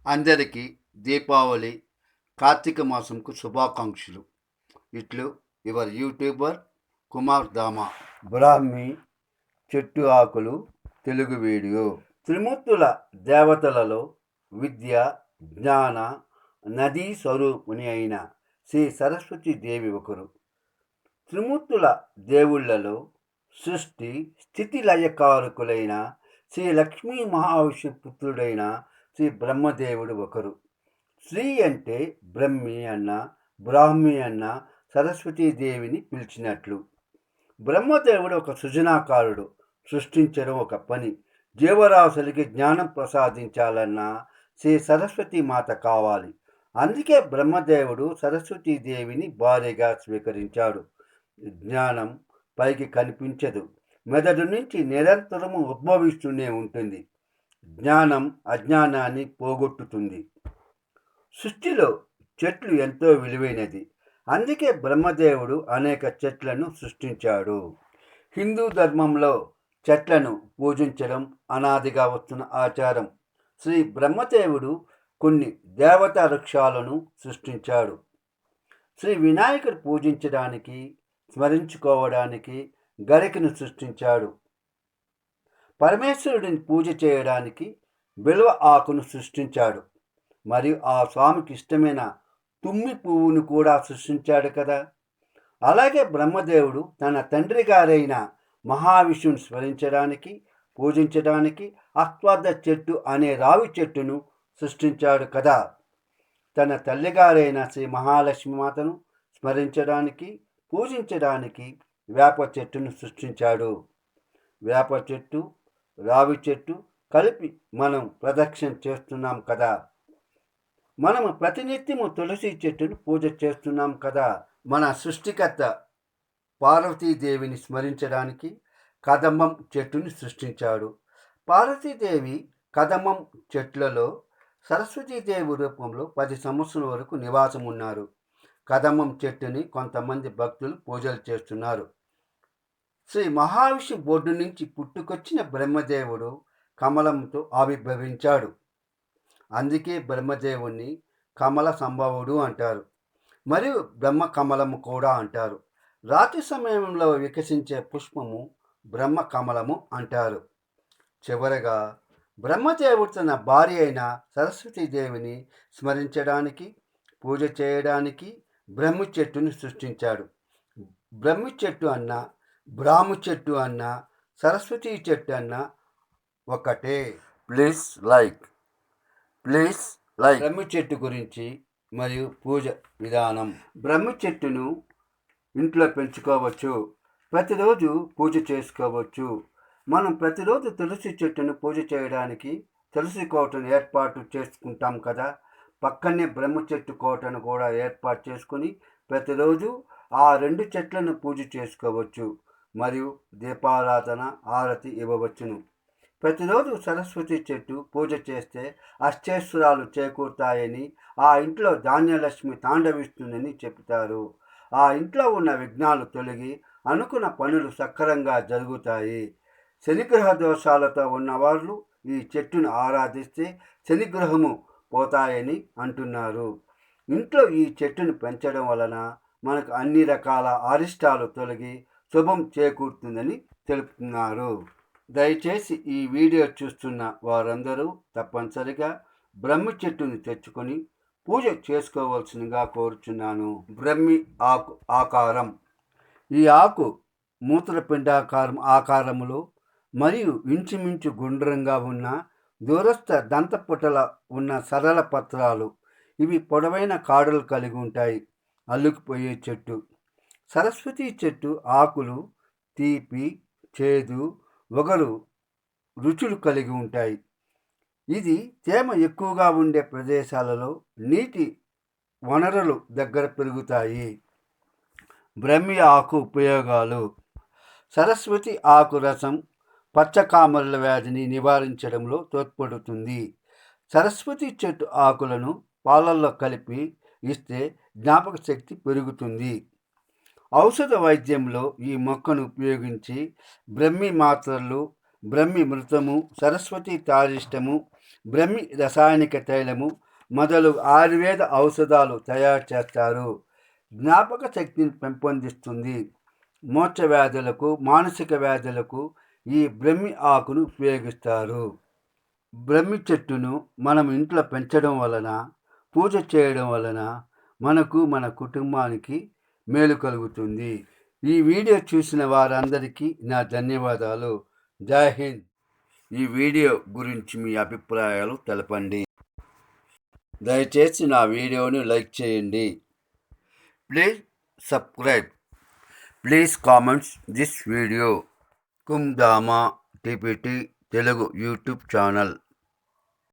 అందరికీ దీపావళి కార్తీక మాసంకు శుభాకాంక్షలు. ఇట్లు యువర్ యూట్యూబర్ కుమార్ దామా. బ్రాహ్మి చెట్టు ఆకులు తెలుగు వీడియో. త్రిమూర్తుల దేవతలలో విద్య, జ్ఞాన, నదీ స్వరూపుని అయిన శ్రీ సరస్వతి దేవి ఒకరు. త్రిమూర్తుల దేవుళ్లలో సృష్టి స్థితి లయకారకులైన శ్రీ లక్ష్మీ మహావిష్ణు పుత్రుడైన శ్రీ బ్రహ్మదేవుడు ఒకరు. శ్రీ అంటే బ్రహ్మి అన్న, బ్రాహ్మి అన్న సరస్వతీదేవిని పిలిచినట్లు. బ్రహ్మదేవుడు ఒక సృజనాకారుడు. సృష్టించడం ఒక పని. జీవరాశులకి జ్ఞానం ప్రసాదించాలన్నా శ్రీ సరస్వతీ మాత కావాలి. అందుకే బ్రహ్మదేవుడు సరస్వతీదేవిని భార్యగా స్వీకరించాడు. జ్ఞానం పైకి కనిపించదు, మెదడు నుంచి నిరంతరము ఉద్భవిస్తూనే ఉంటుంది. జ్ఞానం అజ్ఞానాన్ని పోగొట్టుతుంది. సృష్టిలో చెట్లు ఎంతో విలువైనది. అందుకే బ్రహ్మదేవుడు అనేక చెట్లను సృష్టించాడు. హిందూ ధర్మంలో చెట్లను పూజించడం అనాదిగా వస్తున్న ఆచారం. శ్రీ బ్రహ్మదేవుడు కొన్ని దేవతా వృక్షాలను సృష్టించాడు. శ్రీ వినాయకుడు పూజించడానికి, స్మరించుకోవడానికి గరికను సృష్టించాడు. పరమేశ్వరుడిని పూజ చేయడానికి బిల్వ ఆకును సృష్టించాడు. మరియు ఆ స్వామికి ఇష్టమైన తుమ్మి పువ్వును కూడా సృష్టించాడు కదా. అలాగే బ్రహ్మదేవుడు తన తండ్రి గారైన మహావిష్ణువుని స్మరించడానికి, పూజించడానికి అశ్వత్థ చెట్టు అనే రావి చెట్టును సృష్టించాడు కదా. తన తల్లిగారైన శ్రీ మహాలక్ష్మి మాతను స్మరించడానికి, పూజించడానికి వేప చెట్టును సృష్టించాడు. వేప చెట్టు, రావి చెట్టు కలిపి మనం ప్రదక్షిణ చేస్తున్నాం కదా. మనము ప్రతినిత్యము తులసి చెట్టును పూజ చేస్తున్నాం కదా. మన సృష్టికర్త పార్వతీదేవిని స్మరించడానికి కదంబం చెట్టుని సృష్టించాడు. పార్వతీదేవి కదంబం చెట్లలో సరస్వతీదేవి రూపంలో 10 సంవత్సరాల వరకు నివాసం ఉన్నారు. కదంబం చెట్టుని కొంతమంది భక్తులు పూజలు చేస్తున్నారు. శ్రీ మహావిష్ణు బొడ్డు నుంచి పుట్టుకొచ్చిన బ్రహ్మదేవుడు కమలంతో ఆవిర్భవించాడు. అందుకే బ్రహ్మదేవుణ్ణి కమల సంభవుడు అంటారు. మరియు బ్రహ్మ కమలము కూడా అంటారు. రాత్రి సమయంలో వికసించే పుష్పము బ్రహ్మ కమలము అంటారు. చివరగా బ్రహ్మదేవుడు తన భార్య అయిన సరస్వతీదేవిని స్మరించడానికి, పూజ చేయడానికి బ్రహ్మి చెట్టును సృష్టించాడు. బ్రహ్మి చెట్టు అన్న, బ్రాహ్మి చెట్టు అన్న, సరస్వతీ చెట్టు అన్న ఒకటే. ప్లీజ్ లైక్ బ్రహ్మి చెట్టు గురించి మరియు పూజ విధానం. బ్రహ్మి చెట్టును ఇంట్లో పెంచుకోవచ్చు. ప్రతిరోజు పూజ చేసుకోవచ్చు. మనం ప్రతిరోజు తులసి చెట్టును పూజ చేయడానికి తులసి కోటను ఏర్పాటు చేసుకుంటాం కదా. పక్కనే బ్రహ్మ చెట్టు కోటను కూడా ఏర్పాటు చేసుకుని ప్రతిరోజు ఆ 2 చెట్లను పూజ చేసుకోవచ్చు. మరియు దీపారాధన, హారతి ఇవ్వవచ్చును. ప్రతిరోజు సరస్వతి చెట్టు పూజ చేస్తే అష్టైశ్వర్యాలు చేకూరుతాయని, ఆ ఇంట్లో ధాన్యలక్ష్మి తాండవిస్తుందని చెబుతారు. ఆ ఇంట్లో ఉన్న విఘ్నాలు తొలగి అనుకున్న పనులు సక్రమంగా జరుగుతాయి. శనిగ్రహ దోషాలతో ఉన్నవాళ్ళు ఈ చెట్టును ఆరాధిస్తే శనిగ్రహము పోతాయని అంటున్నారు. ఇంట్లో ఈ చెట్టును పెంచడం వలన మనకు అన్ని రకాల అరిష్టాలు తొలగి శుభం చేకూరుతుందని తెలుపుతున్నారు. దయచేసి ఈ వీడియో చూస్తున్న వారందరూ తప్పనిసరిగా బ్రహ్మి చెట్టుని తెచ్చుకొని పూజ చేసుకోవాల్సిందిగా కోరుచున్నాను. బ్రహ్మి ఆకు ఆకారం. ఈ ఆకు మూత్రపిండాకారం ఆకారములో మరియు ఇంచుమించు గుండ్రంగా ఉన్న దూరస్థ దంతపుటల ఉన్న సరళ పత్రాలు. ఇవి పొడవైన కాడలు కలిగి ఉంటాయి. అల్లుకుపోయే చెట్టు. సరస్వతి చెట్టు ఆకులు తీపి, చేదు, వగరు రుచులు కలిగి ఉంటాయి. ఇది తేమ ఎక్కువగా ఉండే ప్రదేశాలలో నీటి వనరులు దగ్గర పెరుగుతాయి. బ్రహ్మి ఆకు ఉపయోగాలు. సరస్వతి ఆకు రసం పచ్చకామర్ల వ్యాధిని నివారించడంలో తోడ్పడుతుంది. సరస్వతి చెట్టు ఆకులను పాలల్లో కలిపి ఇస్తే జ్ఞాపక శక్తి పెరుగుతుంది. ఔషధ వైద్యంలో ఈ మొక్కను ఉపయోగించి బ్రహ్మి మాత్రలు, బ్రహ్మి మృతము, సరస్వతి తారిష్టము, బ్రహ్మి రసాయనిక తైలము మొదలు ఆయుర్వేద ఔషధాలు తయారు చేస్తారు. జ్ఞాపక శక్తిని పెంపొందిస్తుంది. మోక్ష వ్యాధులకు, మానసిక వ్యాధులకు ఈ బ్రహ్మి ఆకును ఉపయోగిస్తారు. బ్రహ్మి చెట్టును మనం ఇంట్లో పెంచడం వలన, పూజ చేయడం వలన మనకు, మన కుటుంబానికి మేలు కలుగుతుంది. ఈ వీడియో చూసిన వారందరికీ నా ధన్యవాదాలు. జై హింద్. ఈ వీడియో గురించి మీ అభిప్రాయాలు తెలపండి. దయచేసి నా వీడియోను లైక్ చేయండి. Please subscribe. Please comments this video. KUM DAMA TPT Telugu YouTube channel.